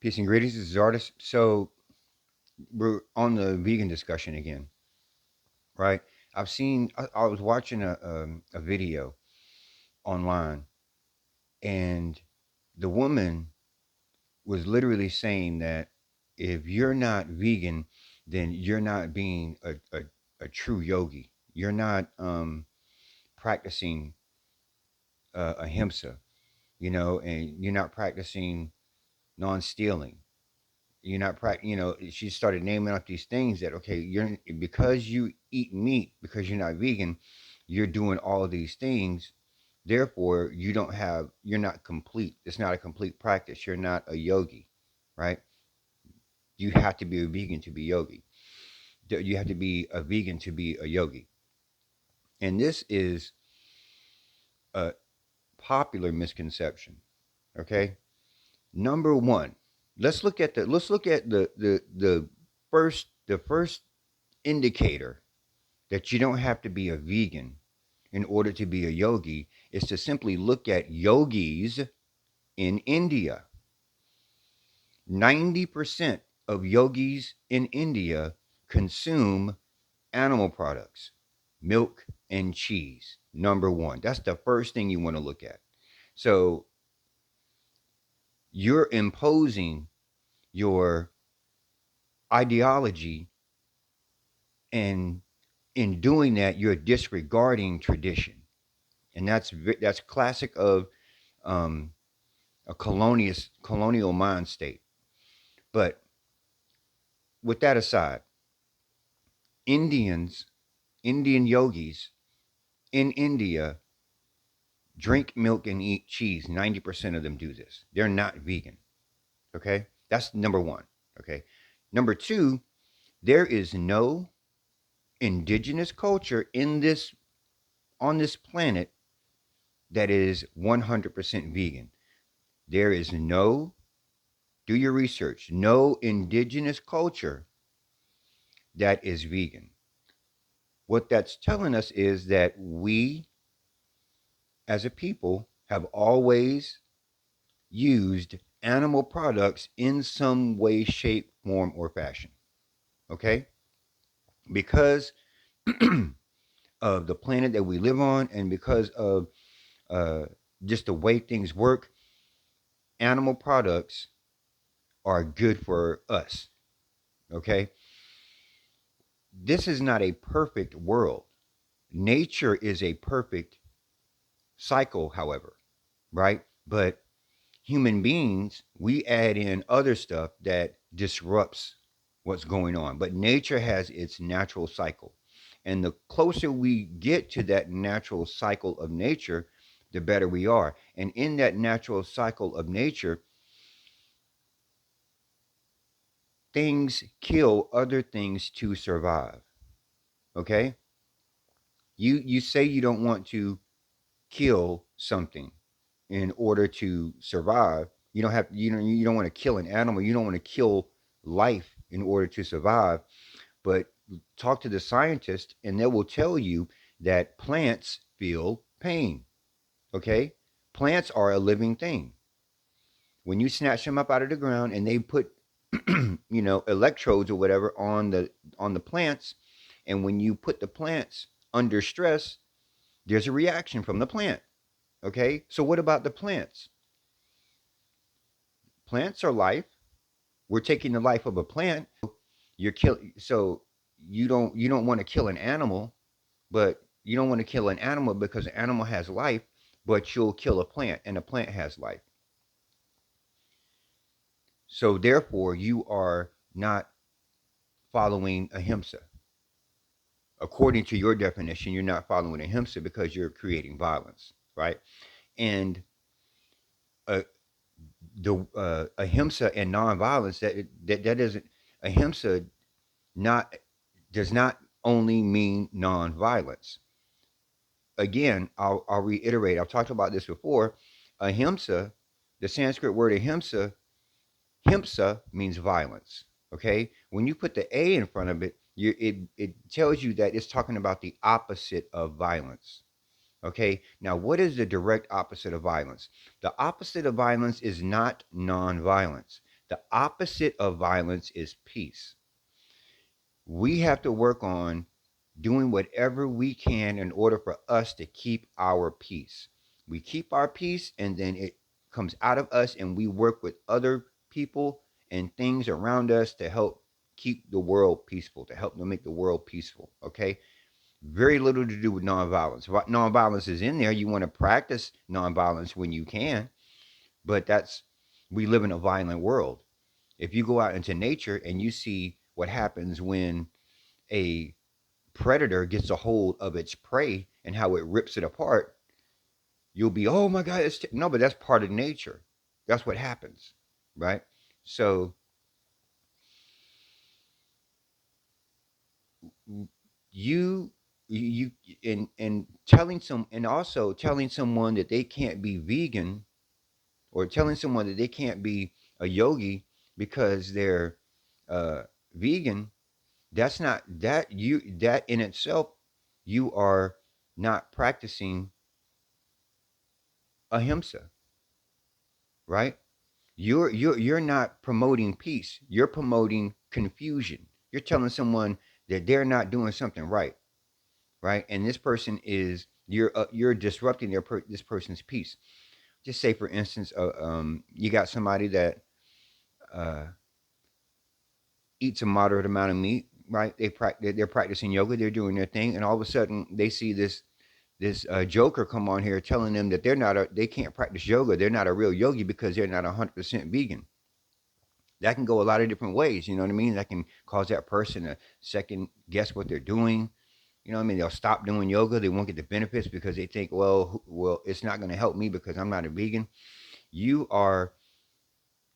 Peace and greetings. This is Artist. So we're on the vegan discussion again, right? I was watching a video online, and the woman was literally saying that if you're not vegan, then you're not being a true yogi. You're not practicing ahimsa, and you're not practicing non-stealing. You're not she started naming off these things that, okay, you're because you eat meat, because you're not vegan, you're doing all of these things, therefore you're not complete. It's not a complete practice. You're not a yogi, right? You have to be a vegan to be yogi. You have to be a vegan to be a yogi. And this is a popular misconception. Okay, number one, let's look at the first indicator that you don't have to be a vegan in order to be a yogi is to simply look at yogis in India. 90% of yogis in India consume animal products, milk and cheese. Number one. That's the first thing you want to look at. So you're imposing your ideology, and in doing that, you're disregarding tradition. And that's classic of um, a colonial mind state. But with that aside, Indians, Indian yogis in India drink milk and eat cheese. 90% of them do this. They're not vegan. Okay, that's number one. Okay, number two, there is no indigenous culture in this on this planet that is 100% vegan. There is no, do your research, no indigenous culture that is vegan. What that's telling us is that we as a people have always used animal products in some way, shape, form, or fashion. Okay? Because of the planet that we live on and because of uh, just the way things work, animal products are good for us. Okay? This is not a perfect world. Nature is a perfect cycle, however, right? But human beings, we add in other stuff that disrupts what's going on. But nature has its natural cycle. And the closer we get to that natural cycle of nature, the better we are. And in that natural cycle of nature, things kill other things to survive. Okay? You say you don't want to kill something in order to survive. You don't want to kill an animal. You don't want to kill life in order to survive. But talk to the scientist, and they will tell you that plants feel pain. Okay, plants are a living thing. When you snatch them up out of the ground and they put electrodes or whatever on the plants, and when you put the plants under stress, there's a reaction from the plant. Okay, so what about the plants? Plants are life. We're taking the life of a plant. So you don't want to kill an animal, but you don't want to kill an animal because an animal has life, but you'll kill a plant and a plant has life. So therefore you are not following ahimsa. According to your definition, you're not following ahimsa because you're creating violence, right? And uh, the ahimsa and nonviolence, that doesn't, ahimsa not does not only mean nonviolence. Again, I'll reiterate. I've talked about this before. Ahimsa, the Sanskrit word ahimsa, himsa means violence. Okay, when you put the a in front of it, it tells you that it's talking about the opposite of violence. Okay, now what is the direct opposite of violence? The opposite of violence is not nonviolence. The opposite of violence is peace. We have to work on doing whatever we can in order for us to keep our peace. We keep our peace, and then it comes out of us, and we work with other people and things around us to help keep the world peaceful, to help them make the world peaceful. Okay. Very little to do with nonviolence. Nonviolence is in there. You want to practice nonviolence when you can, but we live in a violent world. If you go out into nature and you see what happens when a predator gets a hold of its prey and how it rips it apart, you'll be, oh my God, no, but that's part of nature. That's what happens, right? So you you and telling some and also telling someone that they can't be vegan, or telling someone that they can't be a yogi because they're uh, vegan, that's not that in itself, you are not practicing ahimsa, right? You're not promoting peace. You're promoting confusion. You're telling someone that they're not doing something right, right? And this person is you're disrupting this person's peace. Just say, for instance, you got somebody that uh, eats a moderate amount of meat, right? They're practicing yoga, they're doing their thing, and all of a sudden they see this joker come on here telling them that they can't practice yoga. They're not a real yogi because they're not 100% vegan. That can go a lot of different ways. You know what I mean? That can cause that person to second guess what they're doing. You know what I mean? They'll stop doing yoga. They won't get the benefits because they think, well, it's not going to help me because I'm not a vegan. You are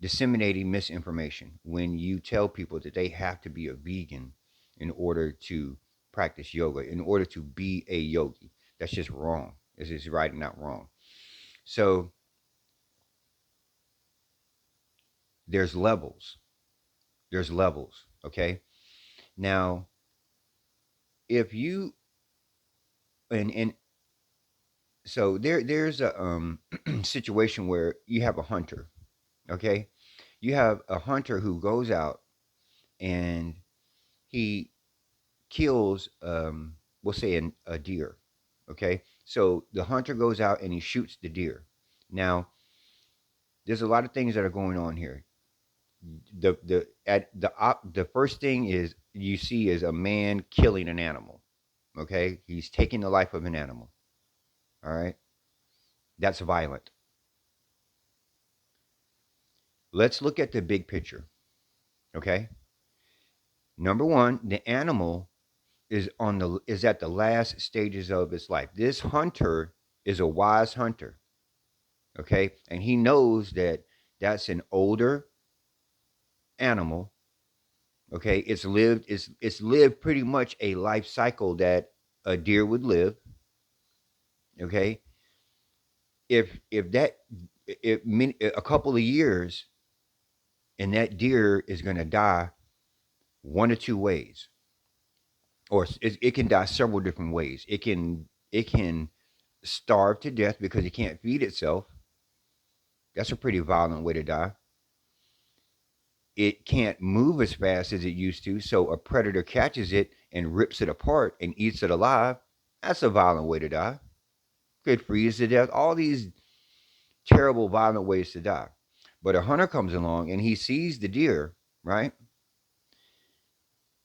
disseminating misinformation when you tell people that they have to be a vegan in order to practice yoga, in order to be a yogi. That's just wrong. This is right and not wrong. So there's levels. There's levels. Okay. Now, if you and so there's a situation where you have a hunter. Okay. You have a hunter who goes out and he kills, we'll say, a deer. Okay, so the hunter goes out and he shoots the deer. Now, there's a lot of things that are going on here. The first thing is you see is a man killing an animal. Okay, he's taking the life of an animal. All right, that's violent. Let's look at the big picture. Okay, number one, the animal is at the last stages of its life. This hunter is a wise hunter. Okay, and he knows that that's an older animal. Okay, it's lived pretty much a life cycle that a deer would live. Okay, if that if a couple of years and that deer is going to die one or two ways, or it can die several different ways. It can starve to death because it can't feed itself. That's a pretty violent way to die. It can't move as fast as it used to, so a predator catches it and rips it apart and eats it alive. That's a violent way to die. Could freeze to death. All these terrible, violent ways to die. But a hunter comes along and he sees the deer, right?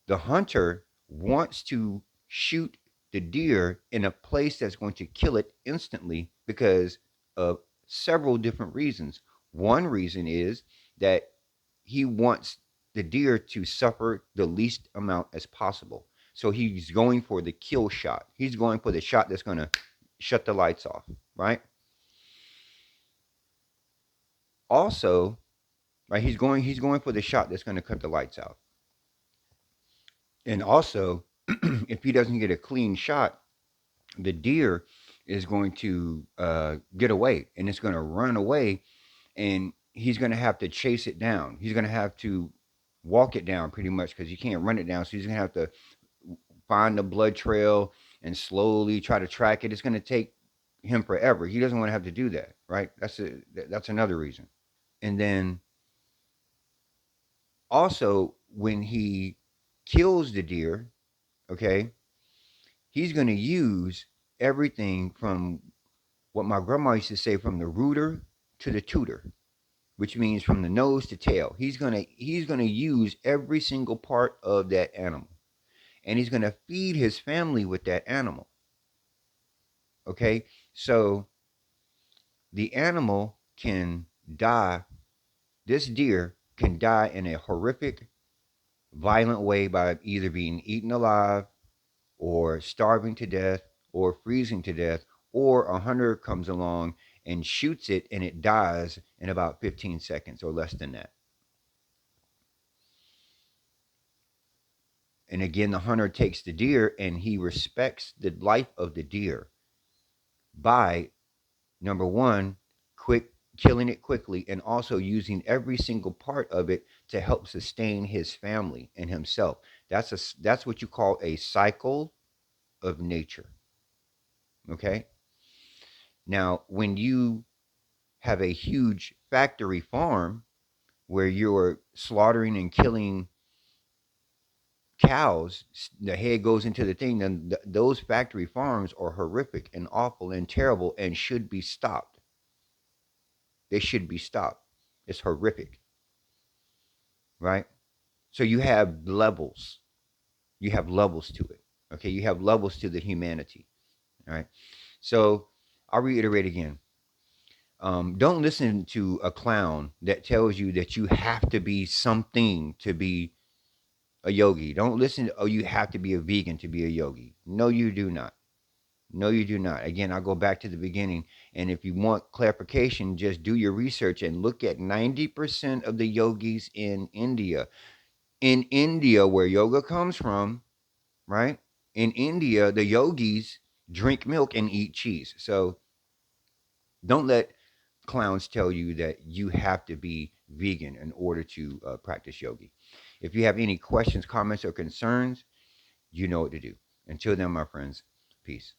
The hunter wants to shoot the deer in a place that's going to kill it instantly because of several different reasons. One reason is that he wants the deer to suffer the least amount as possible. So he's going for the kill shot. He's going for the shot that's going to shut the lights off, right? Also, right, he's going for the shot that's going to cut the lights out. And also, if he doesn't get a clean shot, the deer is going to get away and it's going to run away, and he's going to have to chase it down. He's going to have to walk it down pretty much because you can't run it down. So he's going to have to find the blood trail and slowly try to track it. It's going to take him forever. He doesn't want to have to do that, right? That's another reason. And then Also, when he kills the deer, okay, he's going to use everything from what my grandma used to say, from the rooter to the tutor, which means from the nose to tail. He's gonna use every single part of that animal, and he's gonna feed his family with that animal. Okay, so the animal can die. This deer can die in a horrific, violent way by either being eaten alive, or starving to death, or freezing to death, or a hunter comes along and shoots it and it dies in about 15 seconds or less than that. And again, the hunter takes the deer and he respects the life of the deer by, number one, quick killing it quickly, and also using every single part of it to help sustain his family and himself. That's what you call a cycle of nature. Okay. Now, when you have a huge factory farm where you're slaughtering and killing cows, the head goes into the thing, then those factory farms are horrific and awful and terrible and should be stopped. They should be stopped. It's horrific, right? So you have levels. You have levels to it. Okay, you have levels to the humanity. All right. So I'll reiterate again. Don't listen to a clown that tells you that you have to be something to be a yogi. Don't listen to, oh, you have to be a vegan to be a yogi. No, you do not. No, you do not. Again, I'll go back to the beginning. And if you want clarification, just do your research and look at 90% of the yogis in India. In India, where yoga comes from, right? In India, the yogis drink milk and eat cheese. So don't let clowns tell you that you have to be vegan in order to practice yogi. If you have any questions, comments, or concerns, you know what to do. Until then, my friends, peace.